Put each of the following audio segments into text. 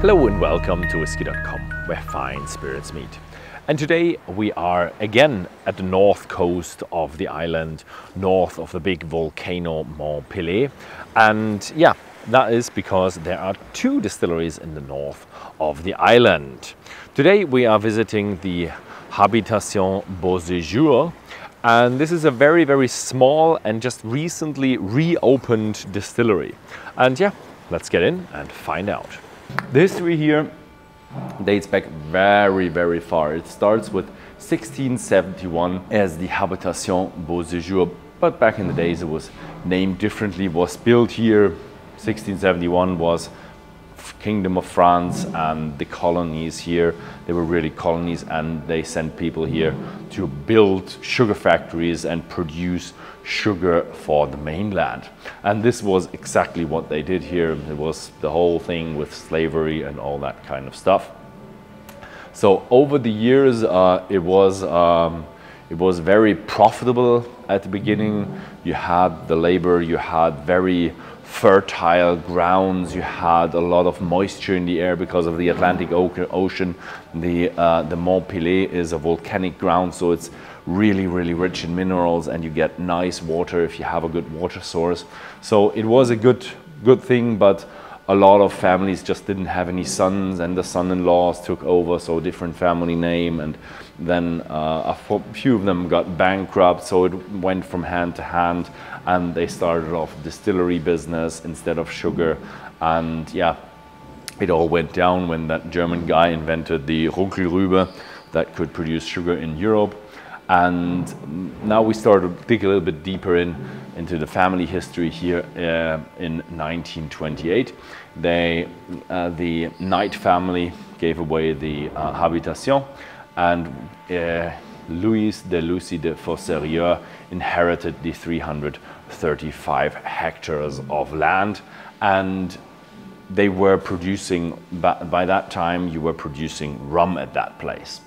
Hello and welcome to Whisky.com, where fine spirits meet. And today we are again at the north coast of the island, north of the big volcano Mont Pelé. And yeah, that is because there are two distilleries in the north of the island. Today we are visiting the Habitation Beauséjour, and this is a very, very small and just recently reopened distillery. And yeah, let's get in and find out. The history here dates back very, very far. It starts with 1671 as the Habitation Beauséjour, but back in the days it was named differently, was built here. 1671 was Kingdom of France and the colonies here. They were really colonies, and they sent people here to build sugar factories and produce sugar for the mainland. And this was exactly what they did here. It was the whole thing with slavery and all that kind of stuff. So over the years, it was very profitable at the beginning. You had the labor, you had very fertile grounds, you had a lot of moisture in the air because of the Atlantic Ocean. The Mont Pelé is a volcanic ground, so it's really, really rich in minerals, and you get nice water if you have a good water source. So it was a good thing, but a lot of families just didn't have any sons, and the son-in-laws took over, so different family name, and then a few of them got bankrupt, so it went from hand to hand, and they started off distillery business instead of sugar. And yeah, it all went down when that German guy invented the Rübe that could produce sugar in Europe. And now we start to dig a little bit deeper into the family history here. In 1928, the Knight family gave away the Habitation, and Louis de Lucy de Fosserieux inherited the 335 hectares of land, and they were producing, by that time you were producing rum at that place.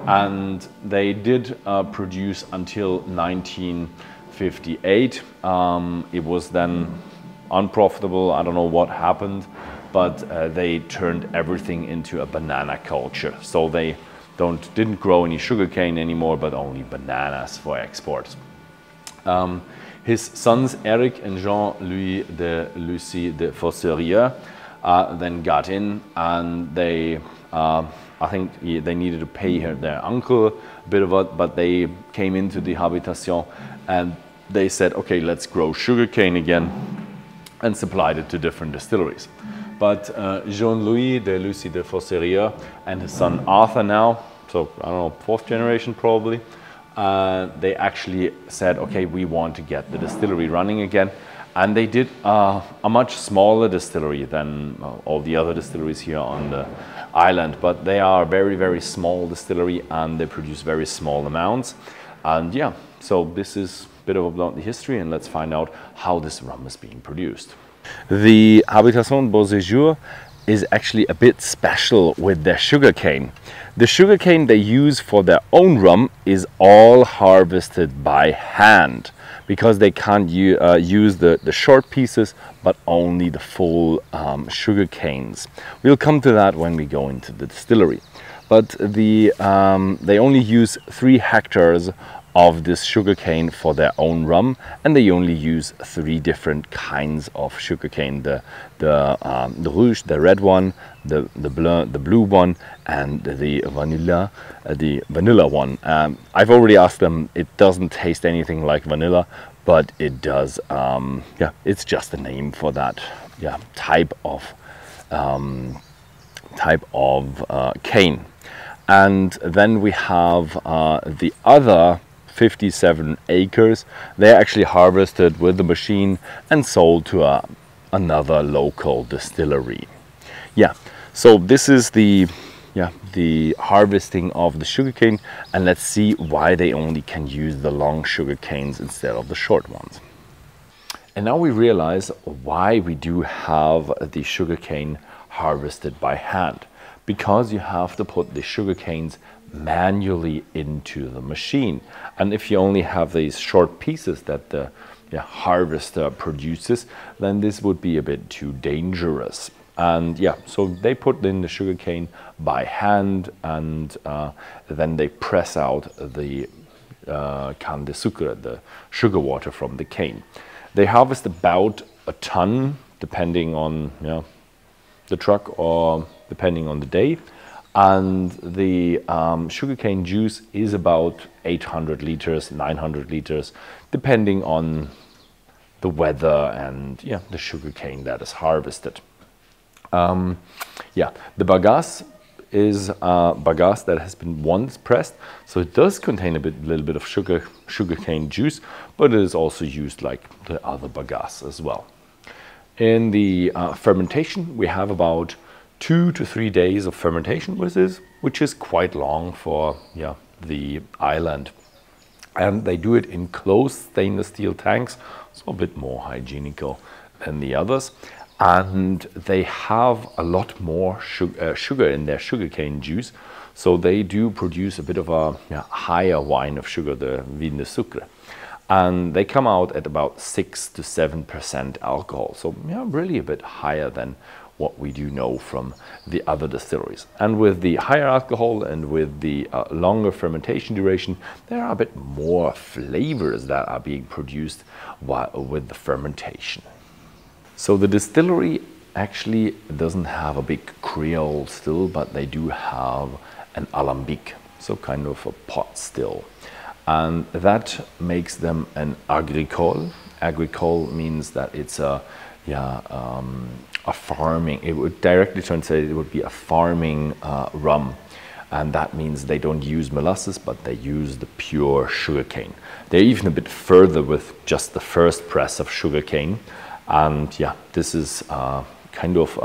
And they did produce until 1958. It was then unprofitable. I don't know what happened, but they turned everything into a banana culture. So they didn't grow any sugarcane anymore, but only bananas for export. His sons Eric and Jean-Louis de Lucy de Fosserieux then got in, and they I think they needed to pay their uncle a bit of it, but they came into the Habitation and they said, okay, let's grow sugarcane again, and supplied it to different distilleries. But Jean-Louis de Lucy de Fosserieux and his son Arthur now, so I don't know, fourth generation probably, they actually said, okay, we want to get the distillery running again. And they did a much smaller distillery than all the other distilleries here on the island, but they are a very, very small distillery, and they produce very small amounts. And yeah, so this is a bit about the history, and let's find out how this rum is being produced. The Habitation Beauséjour is actually a bit special with their sugarcane. The sugarcane they use for their own rum is all harvested by hand, because they can't use the short pieces, but only the full sugar canes. We'll come to that when we go into the distillery. But they only use 3 hectares of this sugarcane for their own rum, and they only use 3 different kinds of sugarcane: the rouge, the red one, the blue one, and the vanilla one. I've already asked them; it doesn't taste anything like vanilla, but it does. Yeah, it's just a name for that. Yeah, type of cane. And then we have the other 57 acres. They're actually harvested with the machine and sold to another local distillery. Yeah, so this is the harvesting of the sugarcane, and let's see why they only can use the long sugar canes instead of the short ones. And now we realize why we do have the sugarcane harvested by hand. Because you have to put the sugar canes manually into the machine. And if you only have these short pieces that the harvester produces, then this would be a bit too dangerous. And yeah, so they put in the sugarcane by hand, and then they press out the canne de sucre, the sugar water from the cane. They harvest about a ton, depending on the truck or depending on the day. And the sugarcane juice is about 800 liters, 900 liters, depending on the weather and the sugarcane that is harvested. The bagasse is bagasse that has been once pressed, so it does contain a little bit of sugarcane juice, but it is also used like the other bagasse as well. In the fermentation, we have about 2 to 3 days of fermentation, which is quite long for the island. And they do it in closed stainless steel tanks, so a bit more hygienical than the others. And they have a lot more sugar in their sugarcane juice, so they do produce a bit of a higher wine of sugar, the vin de sucre. And they come out at about 6 to 7% alcohol, so really a bit higher than what we do know from the other distilleries. And with the higher alcohol and with the longer fermentation duration, there are a bit more flavors that are being produced with the fermentation. So the distillery actually doesn't have a big Creole still, but they do have an alambic, so kind of a pot still. And that makes them an agricole. Agricole means that it's a farming, it would directly translate, it would be a farming rum. And that means they don't use molasses, but they use the pure sugarcane. They're even a bit further with just the first press of sugarcane. And this is kind of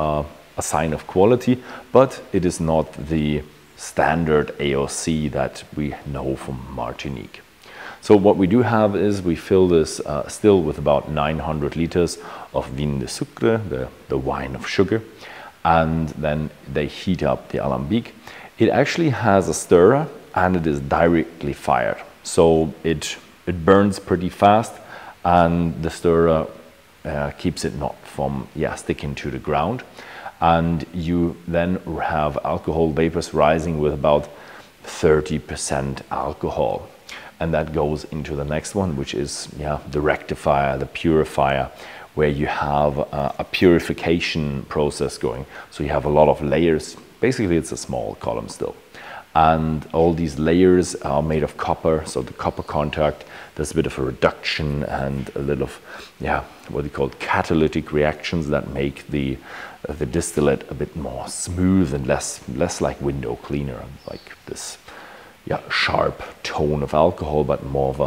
a sign of quality, but it is not the standard AOC that we know from Martinique. So what we do have is we fill this still with about 900 liters of vin de sucre, the wine of sugar, and then they heat up the alambic. It actually has a stirrer and it is directly fired. So it burns pretty fast, and the stirrer keeps it not from sticking to the ground. And you then have alcohol vapors rising with about 30% alcohol. And that goes into the next one, which is the rectifier, the purifier, where you have a purification process going. So you have a lot of layers. Basically, it's a small column still. And all these layers are made of copper, so the copper contact, there's a bit of a reduction and a little of, what we call catalytic reactions that make the distillate a bit more smooth and less like window cleaner, like this sharp tone of alcohol, but more of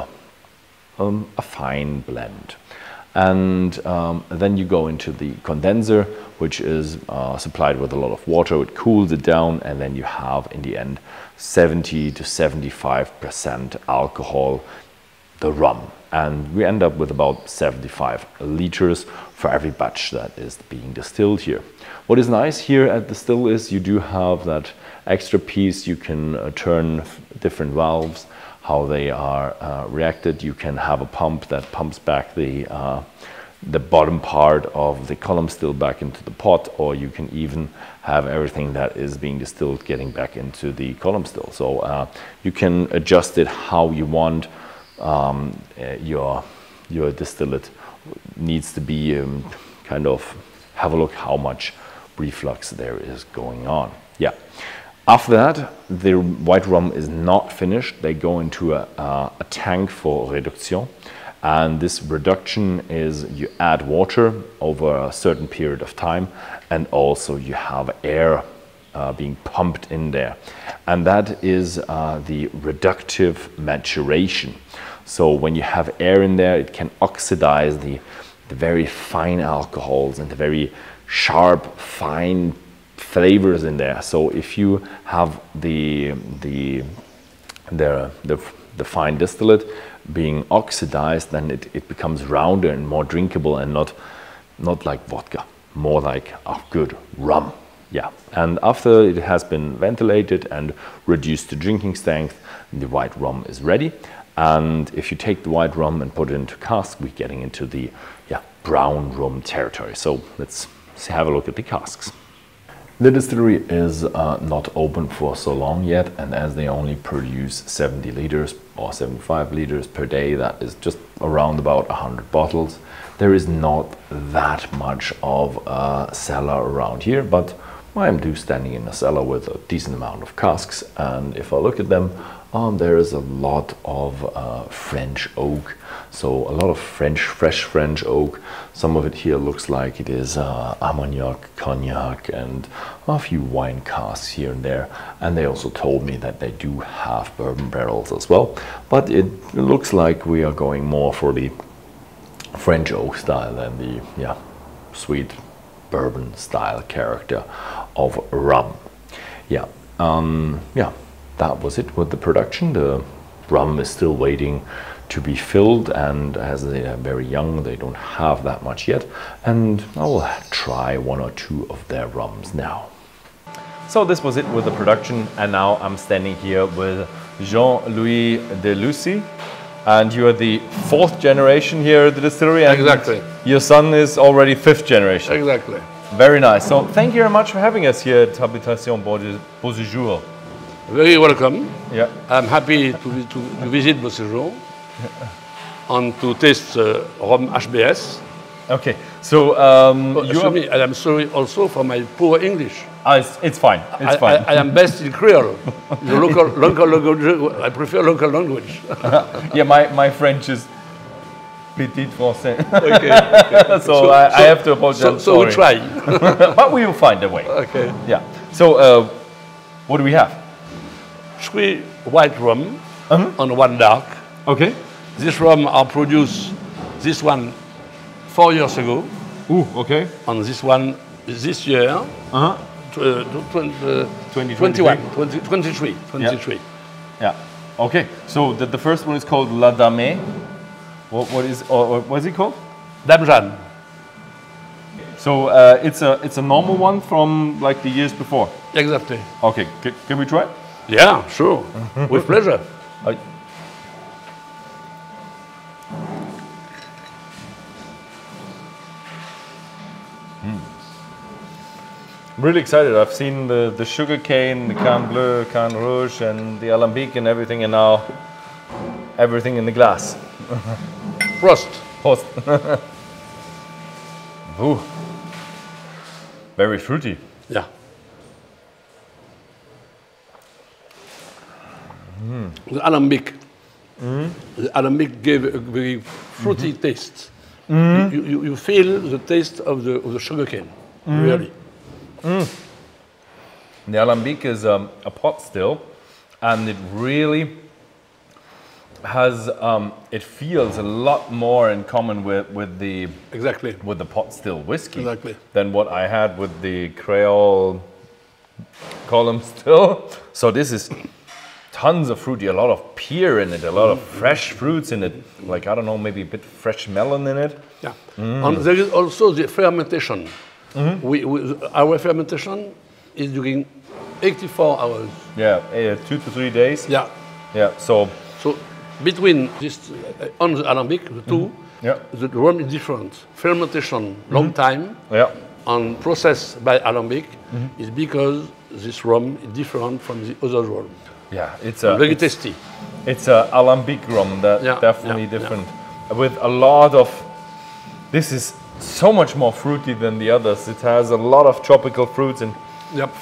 a fine blend. And then you go into the condenser, which is supplied with a lot of water. It cools it down, and then you have in the end 70 to 75% alcohol, the rum. And we end up with about 75 liters for every batch that is being distilled here. What is nice here at the still is you do have that extra piece. You can turn different valves, how they are reacted. You can have a pump that pumps back the bottom part of the column still back into the pot, or you can even have everything that is being distilled getting back into the column still. So you can adjust it how you want. Your distillate needs to be kind of have a look how much reflux there is going on. After that, the white rum is not finished. They go into a tank for reduction. And this reduction is you add water over a certain period of time, and also you have air being pumped in there. And that is the reductive maturation. So when you have air in there, it can oxidize the very fine alcohols and the very sharp, fine flavors in there. So if you have the fine distillate being oxidized, then it becomes rounder and more drinkable, and not like vodka, more like a good rum. And after it has been ventilated and reduced to drinking strength, the white rum is ready. And if you take the white rum and put it into cask, we're getting into the brown rum territory. So let's have a look at the casks. The distillery is not open for so long yet, and as they only produce 70 liters or 75 liters per day, that is just around about 100 bottles. There is not that much of a cellar around here, but I am standing in a cellar with a decent amount of casks, and if I look at them, there is a lot of French oak, so a lot of fresh French oak. Some of it here looks like it is Armagnac, Cognac, and a few wine casks here and there. And they also told me that they do have bourbon barrels as well, but it looks like we are going more for the French oak style than the sweet bourbon style character of rum. That was it with the production. The rum is still waiting to be filled, and as they are very young, they don't have that much yet, and I will try one or two of their rums now. So this was it with the production, and now I'm standing here with Jean-Louis de Lucy, and you are the 4th generation here at the distillery, and exactly. Your son is already 5th generation. Exactly. Very nice. So thank you very much for having us here at Habitation Beauséjour. Very welcome. Yeah. I'm happy to visit Beauséjour and to taste Rhum HBS. Okay, so I'm sorry also for my poor English. It's fine. It's fine. I am best in Creole, the local language. I prefer local language. Yeah, my French is petit français. Okay. So I have to apologize. So we try. But we will find a way. Okay. Yeah. So what do we have? 3 white rum and 1 dark. Okay. This rum are produced, this one 4 years ago. Ooh, okay. And this one this year. 23. Yeah. Okay. So the first one is called La Dame. What is it called? Dame Jeanne. So it's a normal one from like the years before. Exactly. Okay. Can we try it? Yeah, sure. With pleasure. Really excited. I've seen the sugar cane, the Can Bleu, Can Rouge, and the Alambic and everything, and now everything in the glass. Prost. Prost. Ooh. Very fruity. Yeah. The Alambic. The Alambic gave a very fruity taste. You feel the taste of the sugar cane, really. The Alambic is a pot still, and it really has it feels a lot more in common with the pot still whiskey than what I had with the Creole column still. So this is tons of fruity, a lot of pear in it, a lot of fresh fruits in it, like I don't know, maybe a bit fresh melon in it. Yeah, and there is also the fermentation. Our fermentation is during 84 hours. Yeah, 2 to 3 days. Yeah. Yeah, so between this, on the Alambic, the two, the rum is different. Fermentation, long time, and process by Alambic is because this rum is different from the other rum. Yeah, it's very tasty. It's a Alambic rum, definitely different. With a lot of, this is so much more fruity than the others. It has a lot of tropical fruits and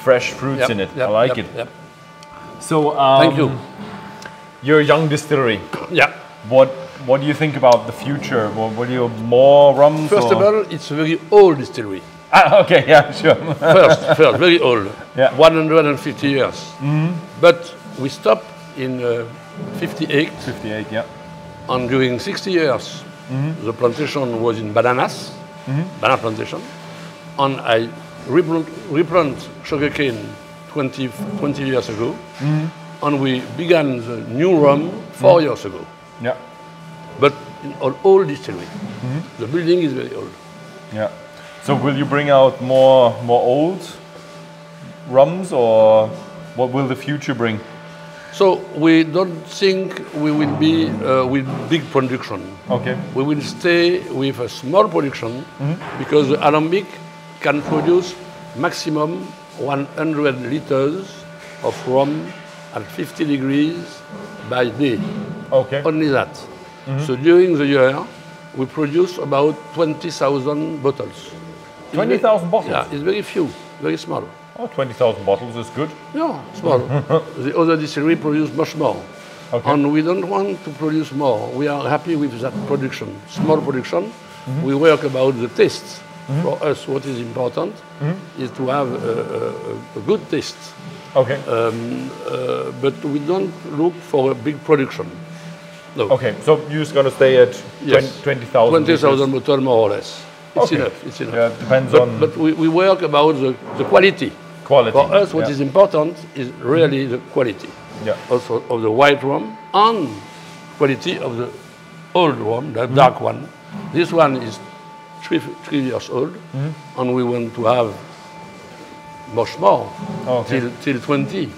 fresh fruits in it. I like it. So thank you. You're a young distillery. Yeah. What do you think about the future? What do you more rums? First of all, it's a very old distillery. Okay, yeah, sure. first, very old. Yeah. 150 years. But we stopped in 58. 58, yeah. And during 60 years, the plantation was in bananas, banana plantation. And I replanted sugarcane 20 years ago. And we began the new rum 4 years ago. Yeah. But in an old distillery. The building is very old. Yeah. So will you bring out more old rums, or what will the future bring? So we don't think we will be with big production. Okay. We will stay with a small production because the Alambic can produce maximum 100 liters of rum at 50 degrees by day. Okay. Only that. So during the year, we produce about 20,000 bottles. 20,000 bottles? Yeah, it's very few, very small. Oh, 20,000 bottles is good. Yeah, small. The other distillery produce much more. Okay. And we don't want to produce more. We are happy with that production, small production. We work about the taste. For us, what is important is to have a good taste. Okay. But we don't look for a big production. No. Okay, so you're just going to stay at 20,000? 20,000 bottles more or less. It's enough. It's enough. Yeah, it depends on... But we work about the quality. Quality. For us, what is important is really the quality. Yeah. Also of the white rum and quality of the old rum, the dark one. This one is three years old, and we want to have much more till 20.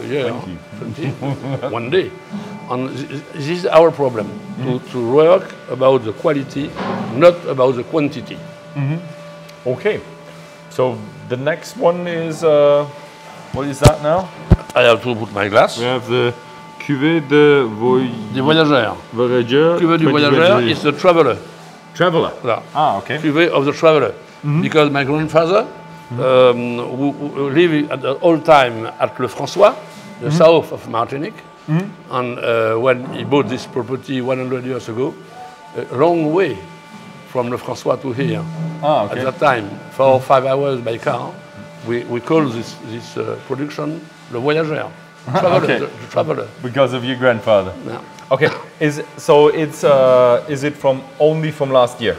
Yeah, 20. One day. And this is our problem, to work about the quality, not about the quantity. Okay. So the next one is, what is that now? I have to put my glass. We have the Cuvée de Voyageur. Voyageur. Cuvée du Voyageur is the traveler. Traveler. Yeah. Ah, okay. Cuvée of the traveler. Because my grandfather who lived at the old time at Le François, the south of Martinique. And when he bought this property 100 years ago, a long way from Le François to here. Ah, okay. At that time, 4 or 5 hours by car, we call this production Le Voyageur. Traveler, Okay. the traveler. Because of your grandfather. Yeah. Okay. Is it only from last year?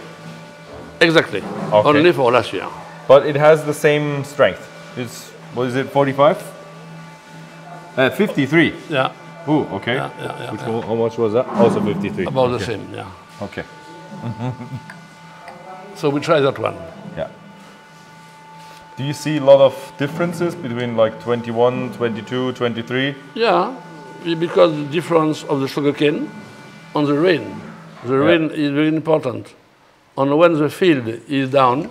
Exactly. Okay. Only for last year. But it has the same strength. What is it, 45? 53. Yeah. Ooh, okay. Yeah. Which one, how much was that? Also 53. About okay. the same, yeah. Okay. So we try that one. Yeah. Do you see a lot of differences between like 21, 22, 23? Yeah, because the difference of the sugarcane on the rain. The rain is very important. And when the field is down,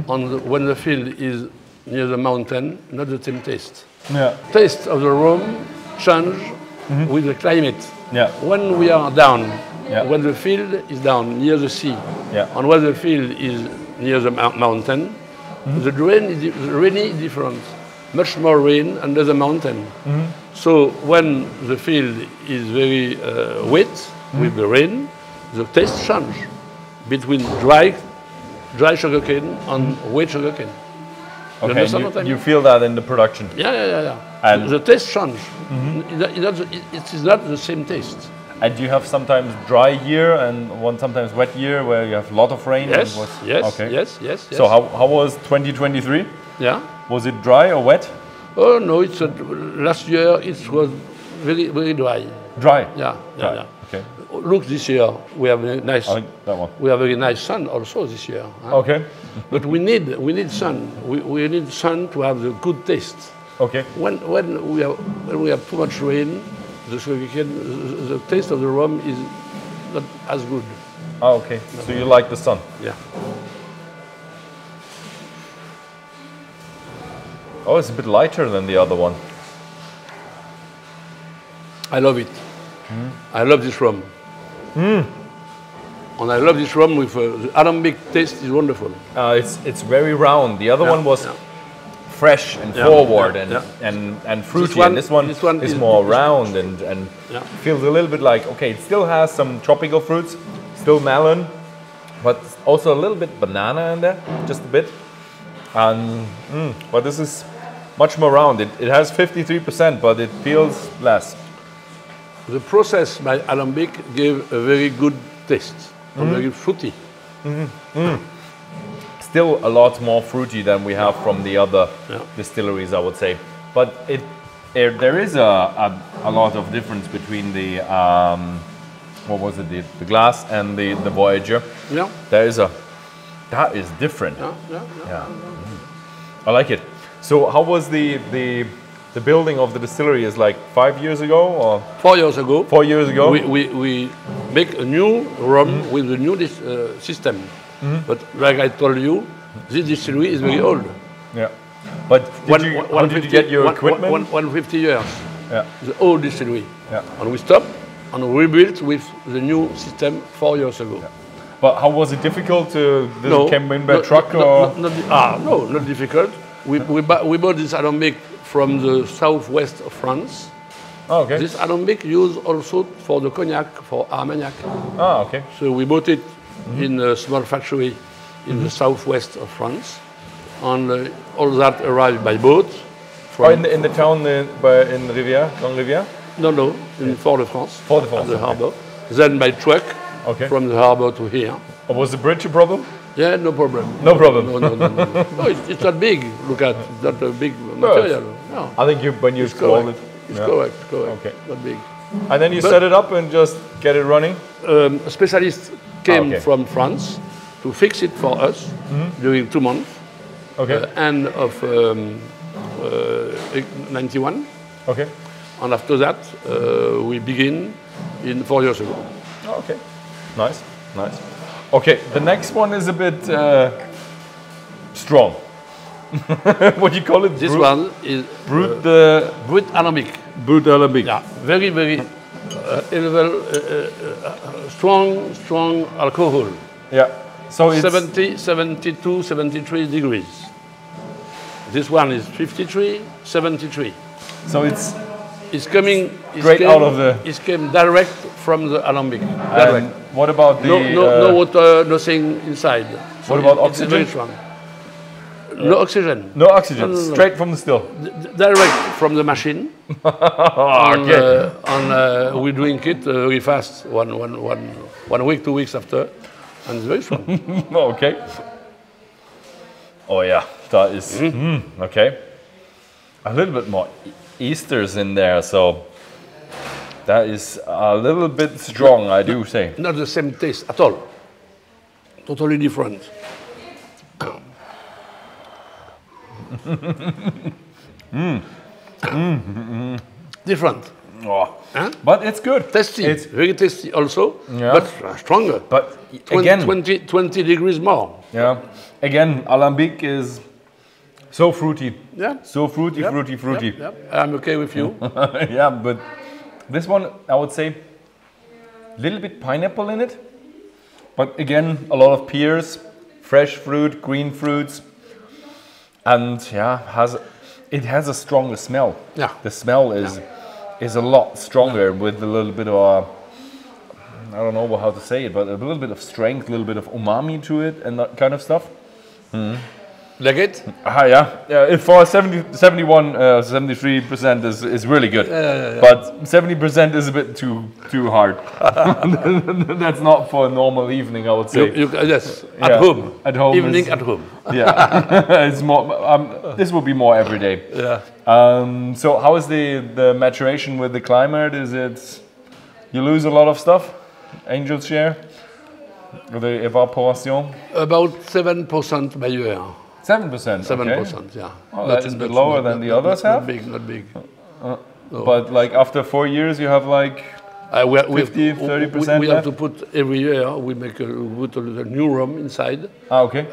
when the field is near the mountain, not the same taste. Yeah. Taste of the rum change with the climate. Yeah. When we are down, Yeah. when the field is down near the sea, Yeah. and when the field is near the mountain, the rain is different. Much more rain under the mountain. So when the field is very wet with the rain, the taste change between dry sugarcane and wet sugarcane. You Okay, understand what I mean? you feel that in the production. Yeah. And- the taste change. It is not the same taste. And you have sometimes dry year and sometimes wet year where you have a lot of rain? Yes, and yes. So how was 2023? Yeah. Was it dry or wet? Oh no, last year it was very, very dry. Dry? Yeah. Okay. Look, this year we have a nice. I think that one. We have very nice sun also this year. Huh? Okay. But we need sun. We need sun to have the good taste. Okay. When we have too much rain, the taste of the rum is not as good. Oh, okay. So you like the sun? Yeah. Oh, it's a bit lighter than the other one. I love it. I love this rum. And I love this rum with the alembic taste is wonderful. It's very round. The other one was fresh and forward and fruity. This one is more round and feels a little bit like, okay, it still has some tropical fruits, still melon, but also a little bit banana in there, just a bit. And but this is much more round. It has 53%, but it feels less. The process by alembic gave a very good taste, very fruity. Still a lot more fruity than we have from the other distilleries, I would say. But there is a lot of difference between the what was it, the glass and the Voyager. Yeah. That is different. Yeah. I like it. So how was the building of the distillery? Is like 5 years ago or 4 years ago. 4 years ago? We make a new rum with a new system. But like I told you, this distillery is very old. Yeah. But how did you get your equipment? 150 years. Yeah. The old distillery. Yeah. And we stopped and rebuilt with the new system 4 years ago. Yeah. But how was it difficult to came in by truck no, not difficult. We bought this alembic from the southwest of France. Oh, okay. This alembic used also for the cognac, for Armagnac. Ah, okay. So we bought it in a small factory in the southwest of France, and all that arrived by boat. In the town in Rivière, Grand Rivière? No, in Fort-de-France. Fort-de-France, the okay. harbour. Then by truck from the harbour to here. Oh, was the bridge a problem? Yeah, no problem. No problem. No, it's not big. Look at it's not a big material. No. I think when you call it, it's correct. Okay. Not big. And then you set it up and just get it running. A specialist came from France to fix it for us during 2 months. Okay. End of 91. Okay. And after that, we begin in 4 years ago. Oh, okay. Nice. Okay, the next one is a bit strong. What do you call it? This one is Brut Alembic. Brut Alembic. Yeah, very strong alcohol. Yeah. So it's 70, 72, 73 degrees. This one is 53, 73. So it's coming out of the. It came direct from the alembic. And what about the? No water, nothing inside. So what about it's oxygen? very strong. No oxygen. No oxygen. No. Straight from the still. Direct from the machine. Okay. And we drink it very fast. 1 week, 2 weeks after, and it's very strong. Okay. Oh yeah, that is okay. A little bit more Easters in there, so that is a little bit strong, I do say. Not the same taste at all. Totally different. Different. Oh. Huh? But it's good. Tasty. It's very tasty also, but stronger. But 20 degrees more. Yeah. Again, Alembic is so fruity. Yeah. So fruity. Yep. I'm okay with you. Yeah, but this one, I would say, a little bit pineapple in it. But again, a lot of pears, fresh fruit, green fruits. And it has a stronger smell. Yeah. The smell is a lot stronger with a little bit of I don't know how to say it, but a little bit of strength, a little bit of umami to it and that kind of stuff. Like it? Yeah. For 71, 73% is really good. Yeah. But 70% is a bit too hard. That's not for a normal evening, I would say. Yes, at home. At home. Evening at home. Yeah. It's more. This will be more every day. Yeah. So how is the maturation with the climate? Is it you lose a lot of stuff? Angel's share? The evaporation? About 7% by year. 7%. 7%, yeah. Oh, that is a bit lower than the others have. Not big. No. But like after 4 years, you have like 50, 30%. We have to put every year. We put a little new rum inside. Okay.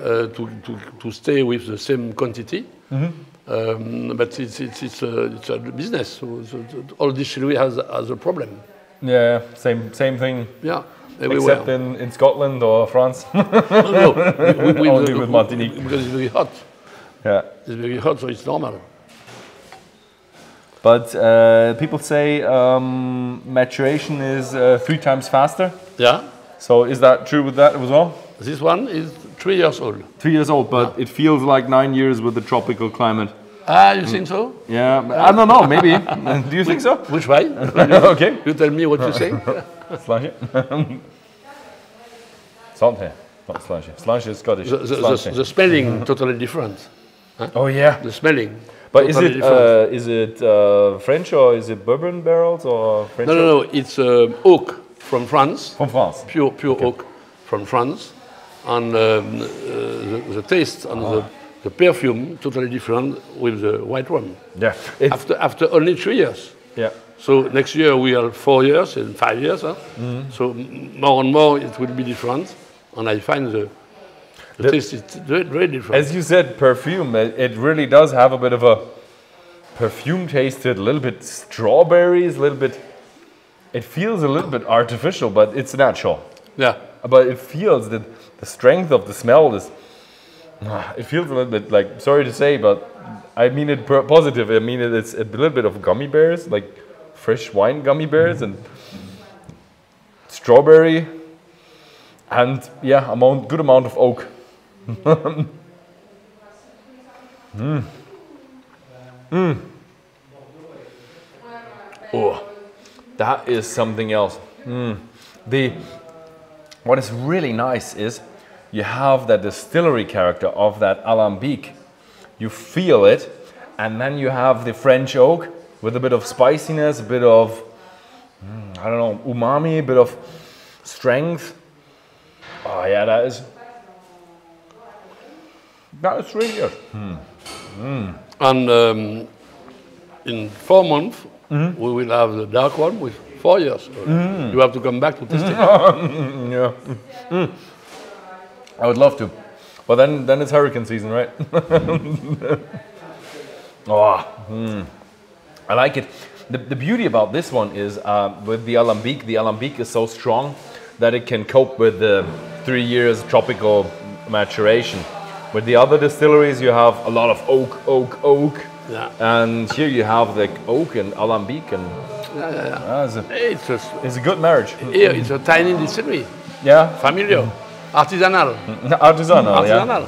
To stay with the same quantity. But it's a business. So all distillery has a problem. Yeah, same thing. Yeah. Everywhere. Except in Scotland or France. No. We only with Martinique. Because it's very hot. Yeah. It's very hot, so it's normal. But people say maturation is 3 times faster. Yeah. So is that true with that as well? This one is 3 years old. 3 years old, but it feels like 9 years with the tropical climate. You think so? Yeah, I don't know, maybe. Do you think so? Which way? Okay. You tell me what you say. Sláinte. Sláinte, not sláinte. Sláinte is Scottish. The smelling totally different. Huh? Oh yeah. The smelling. But is it French or is it bourbon barrels or French? No. It's oak from France. From France. Pure oak from France, and the taste and the perfume totally different with the white rum. Yeah. After only 3 years. Yeah. So next year we are 4 years and 5 years. Huh? So more and more it will be different, and I find The taste is very, very different. As you said, perfume, it really does have a bit of a perfume taste to it, a little bit strawberries, a little bit, it feels a little bit artificial, but it's natural. Yeah. But it feels that the strength of the smell is, it feels a little bit like, sorry to say, but I mean it positive. I mean it's a little bit of gummy bears, like fresh wine gummy bears and strawberry, and yeah, good amount of oak. Oh, that is something else. What is really nice is you have that distillery character of that alambic. You feel it, and then you have the French oak with a bit of spiciness, a bit of, I don't know, umami, a bit of strength. Oh yeah, that is really good. And in 4 months, we will have the dark one with 4 years. You have to come back to taste it. Yeah. I would love to, but then it's hurricane season, right? I like it. The beauty about this one is with the alambic is so strong that it can cope with the 3 years tropical maturation. With the other distilleries, you have a lot of oak. Yeah. And here you have the oak and alambic, and it's a good marriage. Here it's a tiny distillery. Yeah. Familiar. Artisanal. Artisanal.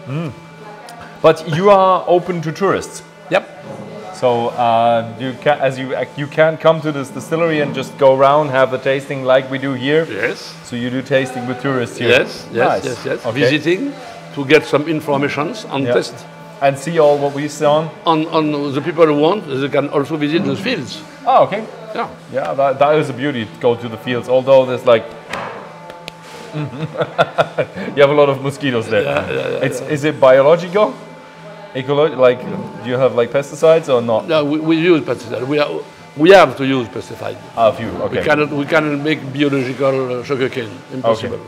Yeah. But you are open to tourists. Yep. So you can come to this distillery and just go around, have the tasting like we do here. Yes. So you do tasting with tourists here. Yes. Nice. Okay. Visiting to get some informations and test. And see all what we saw. On the people who want, they can also visit the fields. Oh, okay. Yeah. Yeah, that is a beauty to go to the fields. Although there's like, you have a lot of mosquitoes there. Is it biological? Like, do you have like pesticides or not? No, we use pesticides. We have to use pesticides. A few. Okay. We cannot make biological sugarcane. Impossible.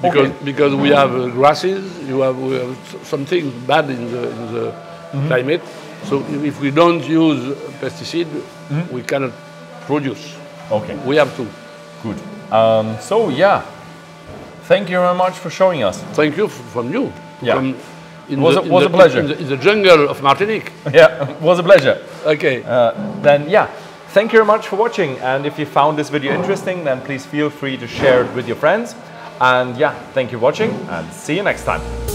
Okay. Because we have grasses, we have something bad in the climate. So if we don't use pesticide, we cannot produce. Okay. We have to. Good. So yeah, thank you very much for showing us. Thank you from you. Yeah. It was a pleasure. In the jungle of Martinique. Yeah, it was a pleasure. Okay. Then yeah, thank you very much for watching. And if you found this video interesting, then please feel free to share it with your friends. And yeah, thank you for watching, and see you next time.